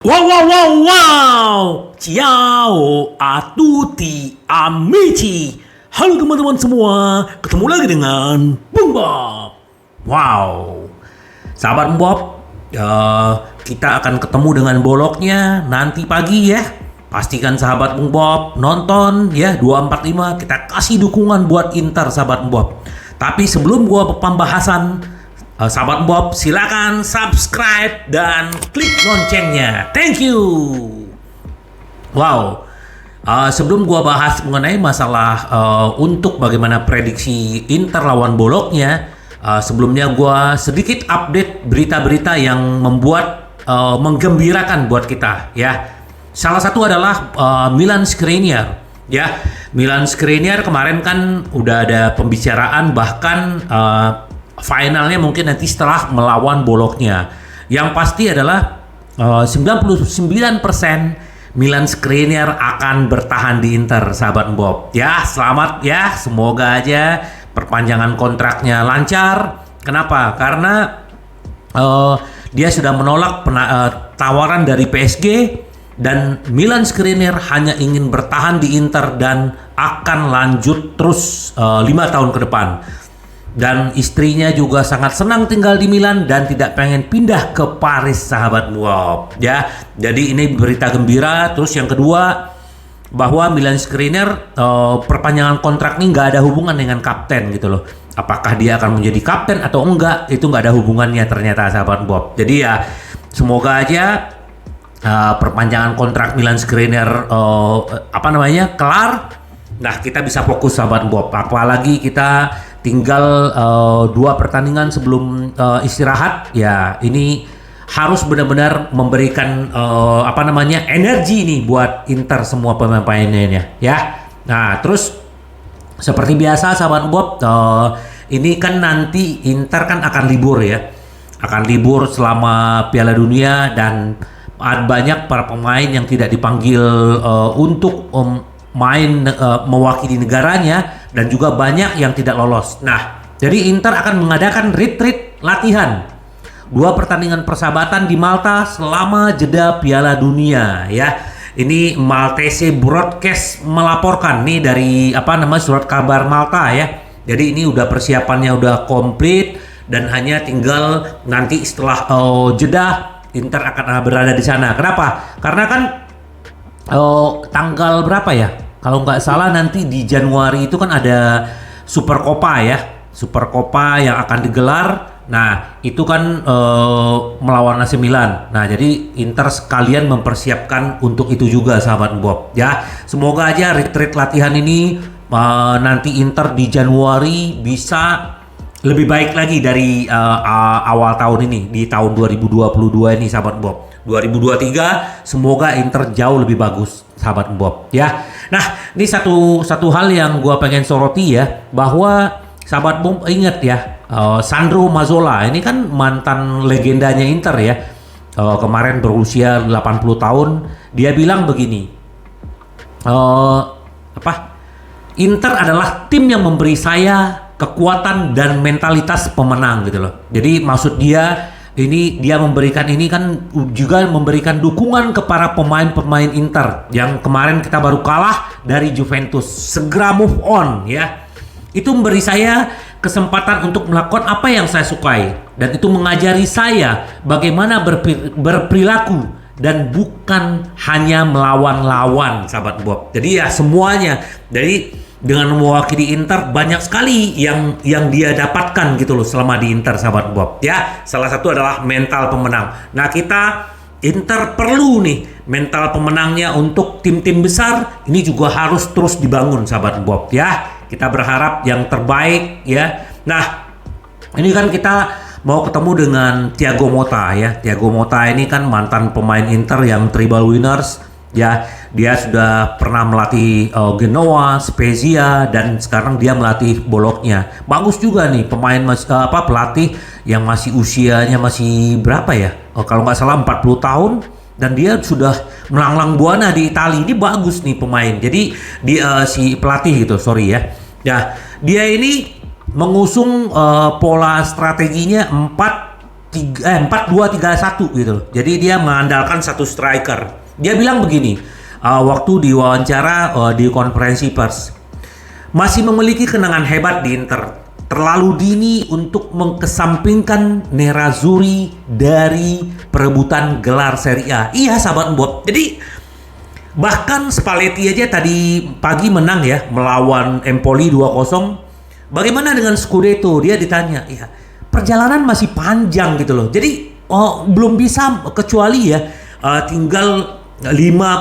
Wow, wow, wow, wow! Ciao a tutti amici. Halo teman-teman semua, ketemu lagi dengan Bung Bob. Wow, sahabat Bob, kita akan ketemu dengan boloknya nanti pagi ya. Pastikan sahabat Bung Bob nonton ya 245, kita kasih dukungan buat Inter sahabat Bob. Tapi sebelum gua pembahasan, sahabat Bob, silakan subscribe dan klik loncengnya. Thank you. Wow. Sebelum gua bahas mengenai masalah untuk bagaimana prediksi Inter lawan boloknya, sebelumnya gua sedikit update berita-berita yang membuat menggembirakan buat kita ya. Salah satu adalah Milan Skriniar ya. Milan Skriniar kemarin kan udah ada pembicaraan, bahkan finalnya mungkin nanti setelah melawan boloknya. Yang pasti adalah 99% Milan Skriniar akan bertahan di Inter sahabat Bob. Ya, selamat ya. Semoga aja perpanjangan kontraknya lancar. Kenapa? Karena dia sudah menolak tawaran dari PSG dan Milan Skriniar hanya ingin bertahan di Inter dan akan lanjut terus 5 tahun ke depan. Dan istrinya juga sangat senang tinggal di Milan dan tidak pengen pindah ke Paris sahabat Bob ya. Jadi ini berita gembira. Terus yang kedua, bahwa Milan Skriniar perpanjangan kontrak ini nggak ada hubungan dengan kapten gitu loh. Apakah dia akan menjadi kapten atau enggak, itu nggak ada hubungannya ternyata sahabat Bob. Jadi ya semoga aja perpanjangan kontrak Milan Skriniar kelar. Nah, kita bisa fokus sahabat Bob. Apalagi kita tinggal 2 pertandingan sebelum istirahat ya. Ini harus benar-benar memberikan energi nih buat Inter semua pemain-pemainnya ya. Nah, terus seperti biasa sahabat Bob, ini kan nanti Inter kan akan libur ya. Akan libur selama Piala Dunia dan banyak para pemain yang tidak dipanggil untuk main mewakili negaranya, dan juga banyak yang tidak lolos. Nah, jadi Inter akan mengadakan retreat latihan 2 pertandingan persahabatan di Malta selama jeda Piala Dunia ya. Ini Maltese Broadcast melaporkan nih dari surat kabar Malta ya. Jadi ini udah persiapannya udah komplit dan hanya tinggal nanti setelah jeda Inter akan berada di sana. Kenapa? Karena kan tanggal berapa ya? Kalau nggak salah nanti di Januari itu kan ada Super Copa ya. Super Copa yang akan digelar. Nah, itu kan melawan AC Milan. Nah, jadi Inter sekalian mempersiapkan untuk itu juga sahabat Bob ya. Semoga aja retreat latihan ini nanti Inter di Januari bisa lebih baik lagi dari awal tahun ini, di tahun 2022 ini sahabat Bob. 2023 semoga Inter jauh lebih bagus sahabat Bob ya. Nah, ini satu hal yang gua pengen soroti ya, bahwa sahabat Bob ingat ya, Sandro Mazzola ini kan mantan legendanya Inter ya. Kemarin berusia 80 tahun, dia bilang begini. Inter adalah tim yang memberi saya kekuatan dan mentalitas pemenang gitu loh. Jadi maksud dia memberikan ini kan juga memberikan dukungan ke para pemain-pemain Inter yang kemarin kita baru kalah dari Juventus. Segera move on ya. Itu memberi saya kesempatan untuk melakukan apa yang saya sukai, dan itu mengajari saya bagaimana berperilaku dan bukan hanya melawan lawan sahabat Bob. Jadi ya semuanya. Jadi dengan mewakili Inter banyak sekali yang dia dapatkan gitu loh selama di Inter sahabat Bob ya. Salah satu adalah mental pemenang. Nah, kita Inter perlu nih mental pemenangnya untuk tim-tim besar. Ini juga harus terus dibangun sahabat Bob ya. Kita berharap yang terbaik ya. Nah, ini kan kita mau ketemu dengan Thiago Motta ya. Thiago Motta ini kan mantan pemain Inter yang treble winners ya. Dia sudah pernah melatih Genoa, Spezia, dan sekarang dia melatih boloknya. Bagus juga nih pemain pelatih yang masih usianya masih berapa ya? Kalau nggak salah 40 tahun, dan dia sudah melanglang buana di Italia. Ini bagus nih pemain. Jadi si pelatih gitu, sorry ya. Nah, dia ini mengusung pola strateginya 4 4-2-3-1 gitu loh. Jadi dia mengandalkan satu striker. Dia bilang begini, waktu diwawancara di konferensi pers, masih memiliki kenangan hebat di Inter. Terlalu dini untuk mengkesampingkan Nerazzurri dari perebutan gelar Serie A. Iya sahabat Bob. Jadi bahkan Spalletti aja tadi pagi menang ya melawan Empoli 2-0. Bagaimana dengan Scudetto? Dia ditanya. Ya, perjalanan masih panjang gitu loh. Jadi belum bisa kecuali ya tinggal 5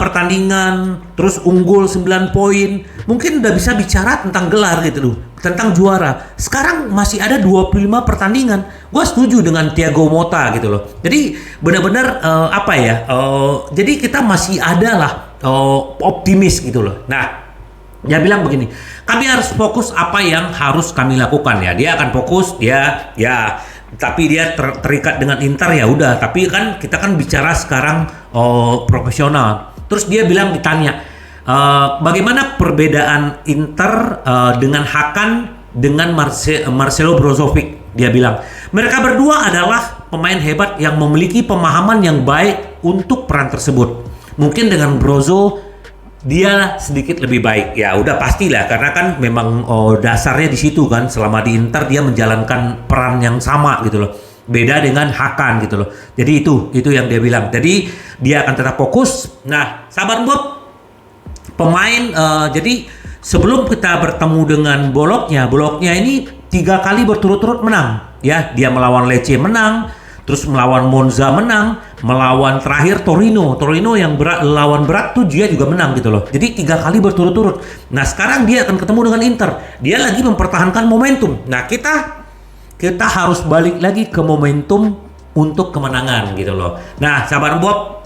pertandingan terus unggul 9 poin. Mungkin udah bisa bicara tentang gelar gitu loh, tentang juara. Sekarang masih ada 25 pertandingan. Gua setuju dengan Thiago Motta gitu loh. Jadi benar-benar jadi kita masih ada lah optimis gitu loh. Nah, dia bilang begini, kami harus fokus apa yang harus kami lakukan ya. Dia akan fokus, tapi dia terikat dengan Inter ya udah. Tapi kan kita kan bicara sekarang profesional. Terus dia bilang ditanya, bagaimana perbedaan Inter dengan Hakan dengan Marcelo Brozovic? Dia bilang, mereka berdua adalah pemain hebat yang memiliki pemahaman yang baik untuk peran tersebut. Mungkin dengan Brozo dia sedikit lebih baik. Ya udah pastilah karena kan memang dasarnya di situ kan. Selama di Inter dia menjalankan peran yang sama gitu loh. Beda dengan Hakan gitu loh. Jadi itu yang dia bilang. Jadi dia akan tetap fokus. Nah, sahabat Bob, pemain jadi sebelum kita bertemu dengan Bologna ini 3 kali berturut-turut menang. Ya, dia melawan Lecce menang, terus melawan Monza menang, melawan terakhir Torino yang lawan berat tuh dia juga menang gitu loh. Jadi 3 kali berturut-turut. Nah sekarang dia akan ketemu dengan Inter. Dia lagi mempertahankan momentum. Nah kita harus balik lagi ke momentum untuk kemenangan gitu loh. Nah sahabat Bob,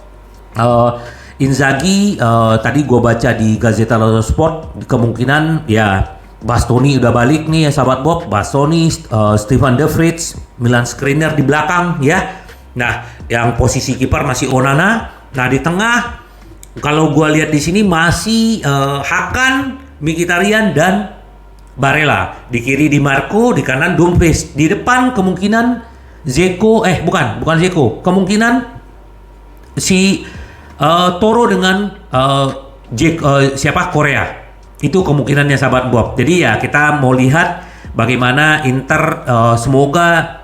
Inzaghi tadi gue baca di Gazzetta dello Sport kemungkinan ya Bastoni udah balik nih ya sahabat Bob. Bastoni, Stefan De Vrij, Milan Skriniar di belakang ya. Nah, yang posisi kiper masih Onana. Nah, di tengah kalau gua lihat di sini masih Hakan, Mkhitaryan dan Barella. Di kiri Di Marco, di kanan Dumfries. Di depan kemungkinan Dzeko, bukan Dzeko. Kemungkinan si Toro dengan Korea. Itu kemungkinannya sahabat Bob. Jadi ya kita mau lihat bagaimana Inter, semoga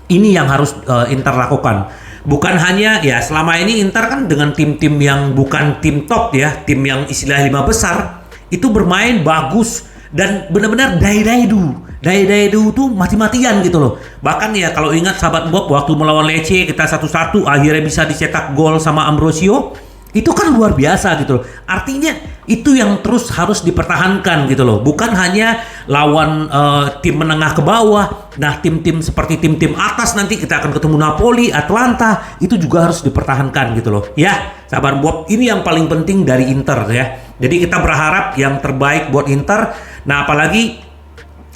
ini yang harus Inter lakukan. Bukan hanya ya selama ini Inter kan dengan tim-tim yang bukan tim top ya, tim yang istilah 5 besar itu bermain bagus dan benar-benar dai-daidu tuh mati-matian gitu loh. Bahkan ya kalau ingat sahabat Bob waktu melawan Lecce kita 1-1 akhirnya bisa dicetak gol sama Ambrosio. Itu kan luar biasa gitu loh. Artinya itu yang terus harus dipertahankan gitu loh. Bukan hanya lawan tim menengah ke bawah. Nah tim-tim seperti tim-tim atas nanti kita akan ketemu Napoli, Atlanta. Itu juga harus dipertahankan gitu loh. Ya sahabat Bob, ini yang paling penting dari Inter ya. Jadi kita berharap yang terbaik buat Inter. Nah apalagi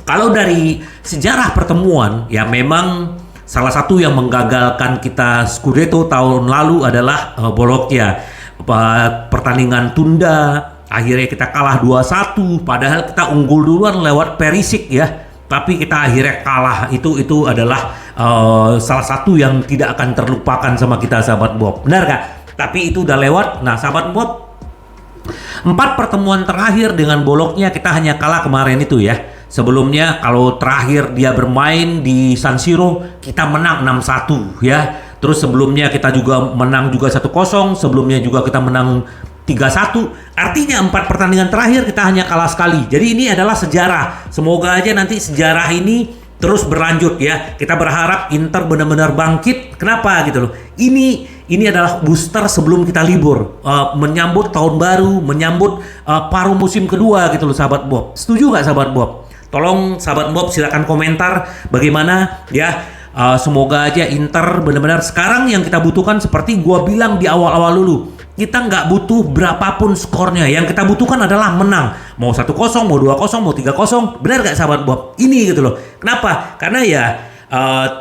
kalau dari sejarah pertemuan ya memang salah satu yang menggagalkan kita Scudetto tahun lalu adalah Bologna. Pertandingan tunda, akhirnya kita kalah 2-1 padahal kita unggul duluan lewat Perisic ya, tapi kita akhirnya kalah. Itu adalah salah satu yang tidak akan terlupakan sama kita sahabat Bob, benar gak? Tapi itu udah lewat. Nah sahabat Bob, 4 pertemuan terakhir dengan Bologna kita hanya kalah kemarin itu ya. Sebelumnya kalau terakhir dia bermain di San Siro kita menang 6-1 ya. Terus sebelumnya kita juga menang juga 1-0, sebelumnya juga kita menang 3-1. Artinya 4 pertandingan terakhir kita hanya kalah sekali. Jadi ini adalah sejarah. Semoga aja nanti sejarah ini terus berlanjut ya. Kita berharap Inter benar-benar bangkit. Kenapa gitu loh? Ini adalah booster sebelum kita libur, menyambut tahun baru, menyambut paruh musim kedua gitu loh sahabat Bob. Setuju nggak sahabat Bob? Tolong sahabat Bob silakan komentar bagaimana ya. Semoga aja Inter benar-benar sekarang yang kita butuhkan seperti gua bilang di awal-awal dulu. Kita nggak butuh berapapun skornya. Yang kita butuhkan adalah menang. Mau 1-0, mau 2-0, mau 3-0. Benar nggak sahabat Bob? Ini gitu loh. Kenapa? Karena ya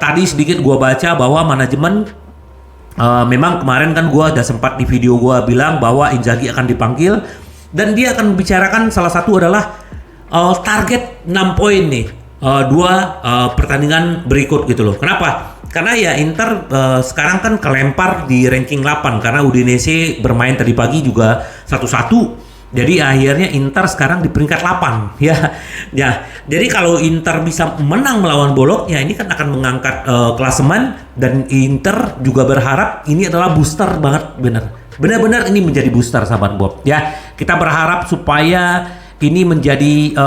tadi sedikit gua baca bahwa manajemen memang kemarin kan gua udah sempat di video gua bilang bahwa Inzaghi akan dipanggil. Dan dia akan membicarakan salah satu adalah target 6 poin nih. pertandingan berikut gitu loh. Kenapa? Karena ya Inter sekarang kan kelempar di ranking 8 karena Udinese bermain tadi pagi juga 1-1. Jadi akhirnya Inter sekarang di peringkat 8 ya. Ya, jadi kalau Inter bisa menang melawan Bologna ini kan akan mengangkat klasemen, dan Inter juga berharap ini adalah booster banget, benar-benar ini menjadi booster sahabat Bob. Ya, kita berharap supaya ini menjadi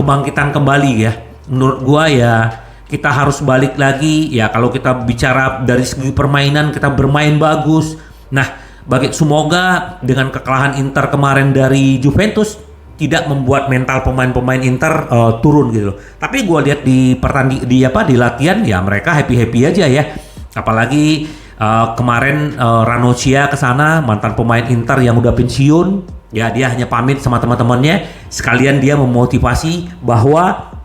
kebangkitan kembali ya. Menurut gua ya kita harus balik lagi ya, kalau kita bicara dari segi permainan kita bermain bagus. Nah, semoga dengan kekalahan Inter kemarin dari Juventus tidak membuat mental pemain-pemain Inter turun gitu loh. Tapi gue lihat di latihan ya mereka happy aja ya. Apalagi kemarin Ranocchia ke sana, mantan pemain Inter yang udah pensiun, ya dia hanya pamit sama teman-temannya sekalian dia memotivasi bahwa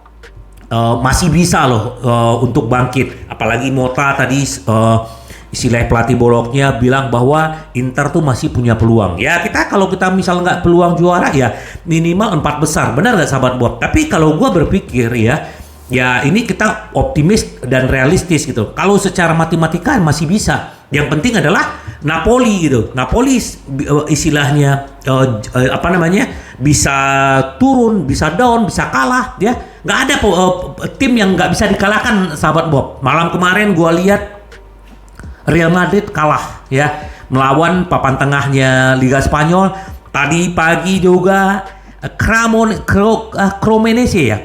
masih bisa loh untuk bangkit. Apalagi Mota tadi istilah pelatih Bologna bilang bahwa Inter tuh masih punya peluang. Ya kalau kita misal nggak peluang juara ya minimal 4 besar. Benar nggak sahabat Bob? Tapi kalau gue berpikir ya ini kita optimis dan realistis gitu. Kalau secara matematika masih bisa. Yang penting adalah Napoli gitu. Napoli istilahnya bisa turun, bisa down, bisa kalah ya. Nggak ada tim yang nggak bisa dikalahkan sahabat Bob. Malam kemarin gue lihat Real Madrid kalah ya melawan papan tengahnya Liga Spanyol. Tadi pagi juga Cremonese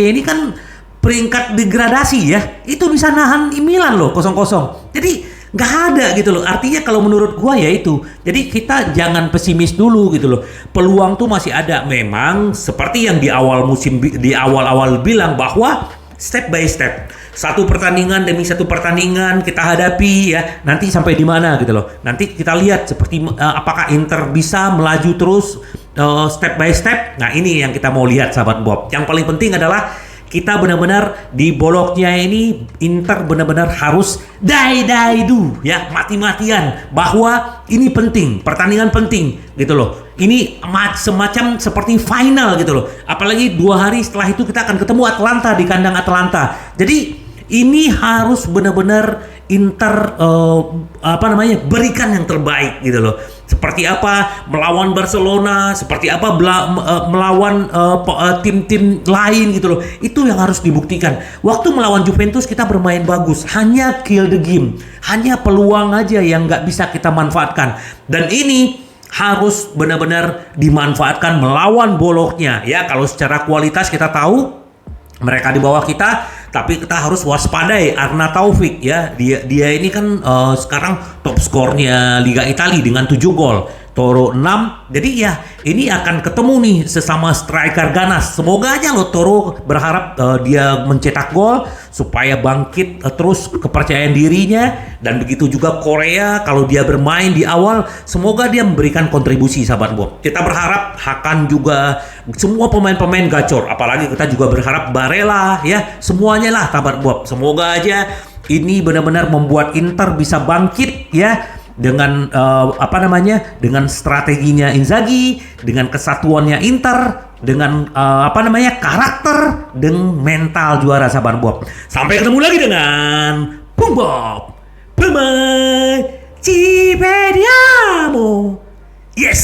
ini kan peringkat degradasi ya. Itu bisa nahan Milan loh 0-0. Jadi nggak ada gitu loh. Artinya kalau menurut gua ya itu. Jadi kita jangan pesimis dulu gitu loh. Peluang tuh masih ada. Memang seperti yang di awal musim di awal-awal bilang bahwa step by step, satu pertandingan demi satu pertandingan kita hadapi ya. Nanti sampai di mana gitu loh. Nanti kita lihat seperti apakah Inter bisa melaju terus step by step. Nah ini yang kita mau lihat sahabat Bob. Yang paling penting adalah kita benar-benar di Bologna ini Inter benar-benar harus do ya, mati-matian bahwa ini penting, pertandingan penting gitu loh. Ini semacam seperti final gitu loh. Apalagi 2 hari setelah itu kita akan ketemu Atalanta di kandang Atalanta. Jadi ini harus benar-benar Inter berikan yang terbaik gitu loh. Seperti apa melawan Barcelona, seperti apa melawan tim-tim lain gitu loh. Itu yang harus dibuktikan. Waktu melawan Juventus kita bermain bagus, hanya kill the game, hanya peluang aja yang nggak bisa kita manfaatkan. Dan ini harus benar-benar dimanfaatkan melawan Bologna ya. Kalau secara kualitas kita tahu mereka di bawah kita, tapi kita harus waspadai Arna Taufik ya. Dia ini kan sekarang top skornya Liga Italia dengan 7 gol. Toro 6. Jadi ya ini akan ketemu nih sesama striker ganas. Semoga aja loh Toro berharap dia mencetak gol supaya bangkit terus kepercayaan dirinya. Dan begitu juga Korea kalau dia bermain di awal, semoga dia memberikan kontribusi sahabat Bob. Kita berharap Hakan juga, semua pemain-pemain gacor. Apalagi kita juga berharap Barella ya, semuanya lah sahabat Bob. Semoga aja ini benar-benar membuat Inter bisa bangkit ya. Dengan dengan strateginya Inzaghi, dengan kesatuannya Inter, dengan karakter dan mental juara sahabat Bob. Sampai ketemu lagi dengan Bung Bob. Bye bye. Ci vediamo. Yes.